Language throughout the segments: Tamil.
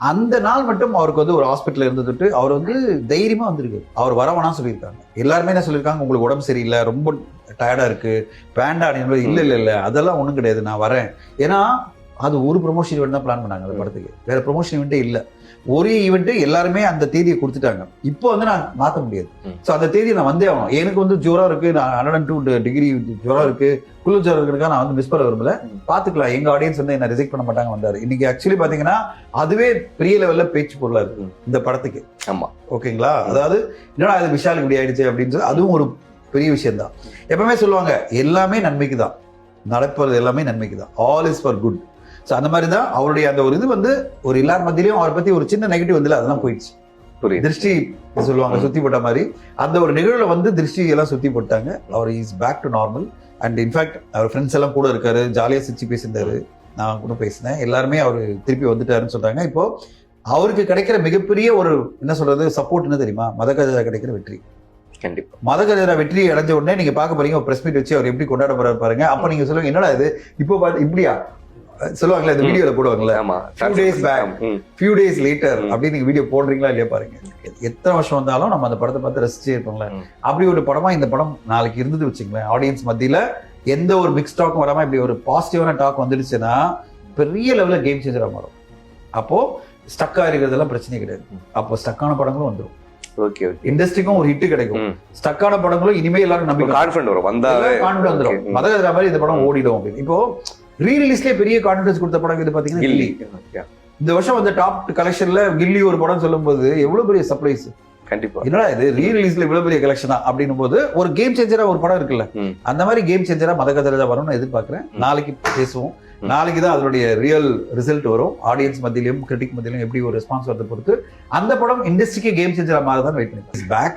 அந்த நாள் மட்டும் அவருக்கு வந்து ஒரு ஹாஸ்பிட்டல் இருந்துட்டு அவர் வந்து தைரியமா வந்திருக்கு. அவர் வரவனா சொல்லியிருக்காங்க. எல்லாருமே என்ன சொல்லியிருக்காங்க, உங்களுக்கு உடம்பு சரியில்லை, ரொம்ப டயர்டா இருக்கு, வேண்டாம் அப்படின்னு. இல்ல அதெல்லாம் ஒண்ணும் கிடையாது, நான் வரேன். ஏன்னா அது ஒரு ப்ரொமோஷன் ஈவெண்ட் தான் பிளான் பண்ணாங்க அந்த படத்துக்கு. வேற ப்ரொமோஷன் ஈவெண்ட்டே இல்லை. ஒரு ஈவெண்ட் எல்லாருமே அந்த தேதியை கொடுத்துட்டாங்க. இப்போ வந்து நான் மாற்ற முடியாது. ஸோ அந்த தேதியை நான் வந்தே ஆகணும். எனக்கு வந்து ஜுரம் இருக்கு, நான் 102 டிகிரி ஜுரம் இருக்கு, குளிர் ஜுரம் இருக்குதுக்காக நான் வந்து மிஸ் பண்ண விரும்பல. பாத்துக்கலாம், எங்க ஆடியன்ஸ் வந்து என்ன ரிஜெக்ட் பண்ண மாட்டாங்க வந்தாரு. இன்னைக்கு ஆக்சுவலி பாத்தீங்கன்னா அதுவே பெரிய லெவல்ல பேச்சு பொருளா இருக்கு இந்த படத்துக்கு. ஆமா, ஓகேங்களா? அதாவது என்னடா இது விஷாலுக்கு இப்படி ஆயிடுச்சு அப்படின்னு சொல்லி அதுவும் ஒரு பெரிய விஷயம் தான். எப்பவுமே சொல்லுவாங்க எல்லாமே நன்மைக்கு தான் நடப்பது, எல்லாமே நன்மைக்கு தான், all is for good. So அந்த மாதிரி தான் அவருடைய அந்த ஒரு இது வந்து ஒரு எல்லார் மத்தியிலையும் அவரை பத்தி ஒரு சின்ன நெகட்டிவ் வந்து அதெல்லாம் போயிடுச்சு. திருஷ்டி சொல்லுவாங்க சுத்தி போட்ட மாதிரி அந்த ஒரு நிகழ்வுல வந்து திருஷ்டி எல்லாம் சுத்தி போட்டாங்க. அவர் is back to normal. And in fact அவர் ஃப்ரெண்ட்ஸ் எல்லாம் கூட இருக்காரு, ஜாலியா சிரிச்சு பேசியிருந்தாரு, நான் கூட பேசினேன். எல்லாருமே அவர் திருப்பி வந்துட்டாருன்னு சொல்றாங்க. இப்போ அவருக்கு கிடைக்கிற மிகப்பெரிய ஒரு என்ன சொல்றது சப்போர்ட் என்ன தெரியுமா? மதகஜரா கிடைக்கிற வெற்றி. கண்டிப்பா மதகஜரா வெற்றி அடைஞ்ச உடனே நீங்க பார்க்க போறீங்க பிரஸ் மீட் வச்சு அவர் எப்படி கொண்டாட போறாரு பாருங்க. அப்ப நீங்க சொல்லுங்க என்னடா இது இப்போ பார்த்து இப்படியா சொல்லுவாங்களே, இந்த வீடியோல போடுவாங்கல்ல, few days later அப்படின்னு நீங்க வீடியோ போடுறீங்களா இல்லையா பாருங்க. எத்தனை வருஷம் வந்தாலும் நம்ம அந்த படத்தை பார்த்து ரசிச்சே இருப்போம்ல. அப்படி ஒரு படமா இந்த படம் நாளைக்கு இருந்தது வச்சுங்களேன். ஆடியன்ஸ் மத்தியில எந்த ஒரு மிக்ஸ் டாக்கும் வராம இப்படி ஒரு பாசிட்டிவான டாக் வந்துடுச்சுன்னா பெரிய லெவல்ல கேம் சேஞ்சரா மாறும். அப்போ ஸ்டக்கா இருக்கிறதெல்லாம் பிரச்சனை கிடையாது. அப்போ ஸ்டக்கான படங்களும் வந்துடும். இண்டஸ்ட்ரிக்கும் ஒரு ஹிட் கிடைக்கும். ஸ்டக்கான படங்களும் இனிமே எல்லாரும் நம்பி கான்ஃபிடன்ட் வரும், கான்ஃபிடன்ட் வந்துடும். மதகஜரா மாதிரி இந்த படம் ஓடிடும் அப்படின்னு. இப்போ ரீரிலீஸ்லயே பெரிய கான்ஃபிடன்ஸ் கொடுத்த படம் இது பாத்தீங்கன்னா கில்லி. இந்த வருஷம் வந்து டாப் கலெக்ஷன்ல கில்லி ஒரு படம் சொல்லும் போது எவ்வளவு பெரிய சர்ப்ரைஸ். கண்டிப்பா என்னடா இது ரீரிலீஸ்ல இவ்வளவு பெரிய கலெக்ஷனா அப்படின்னும் போது ஒரு கேம் சேஞ்சரா ஒரு படம் இருக்குல்ல, அந்த மாதிரி கேம் சேஞ்சரா மதகஜரா வரும்னு எதிர்பார்க்கிறேன். நாளைக்கு பேசுவோம். நாளைக்கு தான் அதனுடைய ரியல் ரிசல்ட் வரும். ஆடியன்ஸ் மத்தியிலும் கிரிட்டிக் மத்தியிலும் எப்படி ஒரு ரெஸ்பான்ஸ் வரதை பொறுத்து அந்த படம் இண்டஸ்ட்ரிக்கே கேம் சேஞ்சரா மாதிரி தான் வெயிட் பண்ணி.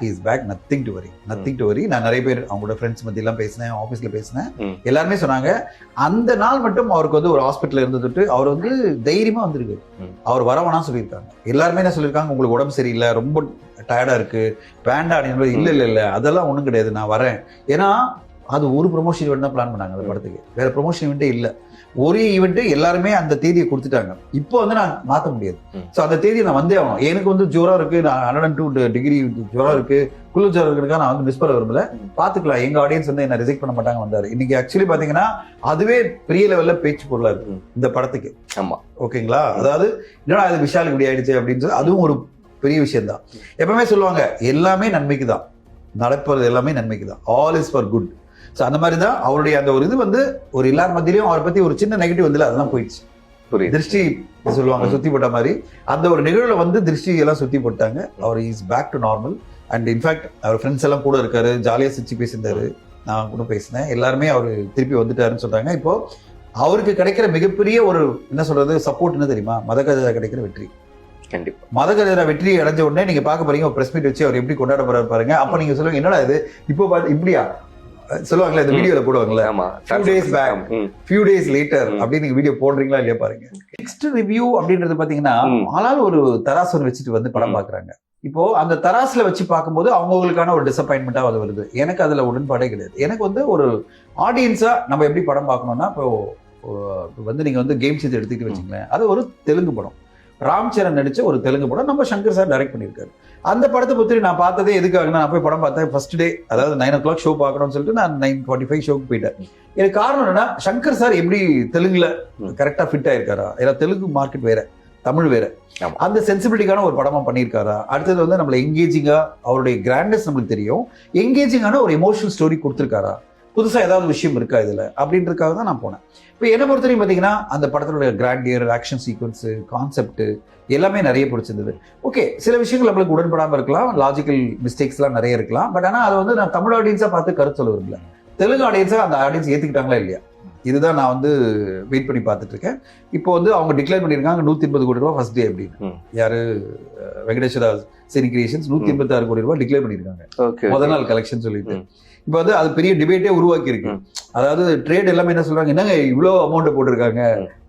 Is back nothing to worry. நான் நிறைய பேர் அவங்களோட ஃப்ரெண்ட்ஸ் மத்தியெல்லாம் பேசினேன், ஆஃபீஸ்ல பேசினேன். எல்லாருமே சொன்னாங்க அந்த நாள் மட்டும் அவருக்கு வந்து ஒரு ஹாஸ்பிட்டல் இருந்துட்டு அவர் வந்து தைரியமா வந்திருக்கு. அவர் வரவனா சொல்லியிருக்காங்க. எல்லாருமே என்ன சொல்லியிருக்காங்க, உங்களுக்கு உடம்பு சரியில்லை, ரொம்ப டயர்டா இருக்கு, வேண்டாம் அப்படின்னு. இல்ல அதெல்லாம் ஒண்ணும் கிடையாது, நான் வரேன். ஏன்னா அது ஒரு ப்ரொமோஷன் ஈவெண்ட் தான் பிளான் பண்ணாங்க அந்த படத்துக்கு. வேற ப்ரொமோஷன் ஈவெண்ட்டே இல்லை. ஒரு ஈவெண்ட் எல்லாருமே அந்த தேதியை கொடுத்துட்டாங்க. இப்போ வந்து நான் மாற்ற முடியாது. ஸோ அந்த தேதியை நான் வந்தே ஆகணும். எனக்கு வந்து ஜுரம் இருக்கு, நான் 102 டிகிரி ஜுரம் இருக்கு, குளிர் ஜுரம் இருக்குதுக்காக நான் வந்து மிஸ் பண்ண விரும்பல. பாத்துக்கலாம், எங்க ஆடியன்ஸ் வந்து என்ன ரிஜெக்ட் பண்ண மாட்டாங்க வந்தாரு. இன்னைக்கு ஆக்சுவலி பாத்தீங்கன்னா அதுவே பெரிய லெவல்ல பேச்சு பொருளா இருக்கு இந்த படத்துக்கு. ஆமா, ஓகேங்களா? அதாவது என்னடா இது விஷாலுக்கு இப்படி ஆயிடுச்சு அப்படின்னு சொல்லி அதுவும் ஒரு பெரிய விஷயம் தான். எப்பவுமே சொல்லுவாங்க எல்லாமே நன்மைக்கு தான் நடப்பது, எல்லாமே நன்மைக்கு தான், all is for good. So அந்த மாதிரி தான் அவருடைய அந்த ஒரு இது வந்து ஒரு எல்லார் மத்தியிலையும் அவரை பத்தி ஒரு சின்ன நெகட்டிவ் வந்து அதெல்லாம் போயிடுச்சு. திருஷ்டி சொல்லுவாங்க சுத்தி போட்ட மாதிரி அந்த ஒரு நிகழ்வுல வந்து திருஷ்டி எல்லாம் சுத்தி போட்டாங்க. அவர் is back to normal. And in fact அவர் ஃப்ரெண்ட்ஸ் எல்லாம் கூட இருக்காரு, ஜாலியா சிரிச்சு பேசியிருந்தாரு, நான் கூட பேசினேன். எல்லாருமே அவர் திருப்பி வந்துட்டாருன்னு சொல்றாங்க. இப்போ அவருக்கு கிடைக்கிற மிகப்பெரிய ஒரு என்ன சொல்றது சப்போர்ட் என்ன தெரியுமா? மதகஜரா கிடைக்கிற வெற்றி. கண்டிப்பா மதகஜரா வெற்றி அடைஞ்ச உடனே நீங்க பார்க்க போறீங்க பிரஸ் மீட் வச்சு அவர் எப்படி கொண்டாட போறாரு பாருங்க. அப்ப நீங்க சொல்லுங்க என்னடா இது இப்போ பார்த்து இப்படியா சொல்லுவாங்களே, இந்த வீடியோல போடுவாங்கல்ல, few days later அப்படின்னு நீங்க வீடியோ போடுறீங்களா இல்லையா பாருங்க. நெக்ஸ்ட் ரிவ்யூ அப்படின்றது பாத்தீங்கன்னா ஆளால் ஒரு தராசு வச்சுட்டு வந்து படம் பாக்குறாங்க. இப்போ அந்த தராசுல வச்சு பார்க்கும்போது அவங்களுக்கான ஒரு டிசப்பாயின்மெண்டா அது வருது. எனக்கு அதுல உடன்பாடே கிடையாது. எனக்கு வந்து ஒரு ஆடியன்ஸா நம்ம எப்படி படம் பார்க்கணும்னா, இப்போ வந்து நீங்க வந்து கேம் சேஞ்சர் எடுத்துக்கிட்டு வச்சுங்களேன், அது ஒரு தெலுங்கு படம், ராம் சரண் நடிச்ச ஒரு தெலுங்கு படம், நம்ம சங்கர் சார் டைரக்ட் பண்ணியிருக்காரு. அந்த படத்தை பற்றி நான் பார்த்ததே எதுக்காகனா, நான் போய் படம் பார்த்தேன் ஃபர்ஸ்ட் டே, அதாவது 9 o'clock ஷோ பார்க்கணும்னு சொல்லிட்டு நான் 9:45 ஷோக்கு போயிட்டேன். எனக்கு காரணம் என்னன்னா, சங்கர் சார் எப்படி தெலுங்குல கரெக்டா ஃபிட் ஆயிருக்காரா, ஏன்னா தெலுங்கு மார்க்கெட் வேற, தமிழ் வேற, அந்த சென்சிபிலிட்டிக்கான ஒரு படமா பண்ணியிருக்காரா. அடுத்தது வந்து நம்மள எங்கேஜிங்கா, அவருடைய கிராண்டஸ் நம்மளுக்கு தெரியும், எங்கேஜிங்கான ஒரு எமோஷனல் ஸ்டோரி கொடுத்துருக்காரா, புதுசா ஏதாவது விஷயம் இருக்கா இதுல அப்படின்றதுக்காக தான் நான் போனேன். இப்போ என்ன பொறுத்தவரைக்கும் பார்த்தீங்கன்னா அந்த படத்தினுடைய கிராண்டியர், ஆக்ஷன் சீக்வன்ஸ், கான்செப்ட் எல்லாமே நிறைய பிடிச்சிருந்தது. ஓகே, சில விஷயங்கள் நம்மளுக்கு உடன்படாமல் இருக்கலாம், லாஜிக்கல் மிஸ்டேக்ஸ்லாம் நிறைய இருக்கலாம். பட் ஆனால் அதை வந்து நான் தமிழ் ஆடியன்ஸா பார்த்து கருத்து சொல்ல விரும்பல. தெலுங்கு ஆடியன்ஸா அந்த ஆடியன்ஸ் ஏற்றுக்கிட்டாங்களா இல்லையா, இதுதான் நான் வந்து வெயிட் பண்ணி பார்த்துட்டு இருக்கேன். இப்போ வந்து அவங்க டிக்ளேர் பண்ணியிருக்காங்க 180 கோடி ரூபாய் ஃபர்ஸ்ட் டே அப்படின்னு. யாரு, வெங்கடேஸ்வரா சினி கிரியேஷன்ஸ் 186 கோடி ரூபாய் டிக்ளேர் பண்ணியிருக்காங்க முதல் நாள் கலெக்ஷன் சொல்லிட்டு. இப்போ வந்து அது பெரிய டிபேட்டே உருவாக்கி இருக்கு. அதாவது ட்ரேட் எல்லாமே என்ன சொல்றாங்க, என்னங்க இவ்வளோ அமௌண்ட் போட்டிருக்காங்க,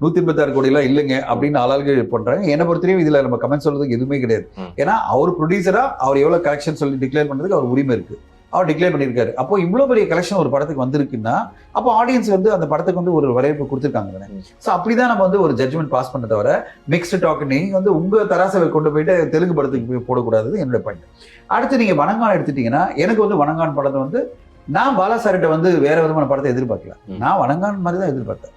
186 கோடி எல்லாம் இல்லைங்க அப்படின்னு ஆளாளுக்கு பண்றாங்க. என்னை பொறுத்தவரையும் இதுல நம்ம கமெண்ட் சொல்றதுக்கு எதுவுமே கிடையாது. ஏன்னா அவர் ப்ரொடியூசரா அவர் எவ்வளவு கலெக்ஷன் சொல்லி டிக்ளேர் பண்றதுக்கு அவர் உரிமை இருக்கு. அவர் டிக்ளேர் பண்ணியிருக்காரு. அப்போ இவ்வளோ பெரிய கலெக்ஷன் ஒரு படத்துக்கு வந்திருக்குன்னா அப்போ ஆடியன்ஸ் வந்து அந்த படத்துக்கு வந்து ஒரு வரவேற்பு கொடுத்துருக்காங்க தானே. ஸோ அப்படிதான் நம்ம வந்து ஒரு ஜட்ஜ்மெண்ட் பாஸ் பண்ண தவிர மிக்ஸ்டு டாக் நீங்க வந்து உங்க தராசை கொண்டு போயிட்டு தெலுங்கு படத்துக்கு போய் போடக்கூடாது என்னோட பாயிண்ட். அடுத்து நீங்க வணங்கான் எடுத்துட்டீங்கன்னா எனக்கு வந்து வணங்கான் படத்தை வந்து நான் பாலா சார்கிட்ட வந்து வேற விதமான படத்தை எதிர்பார்க்கல. நான் வணங்கான் மாதிரி தான் எதிர்பார்த்தேன்.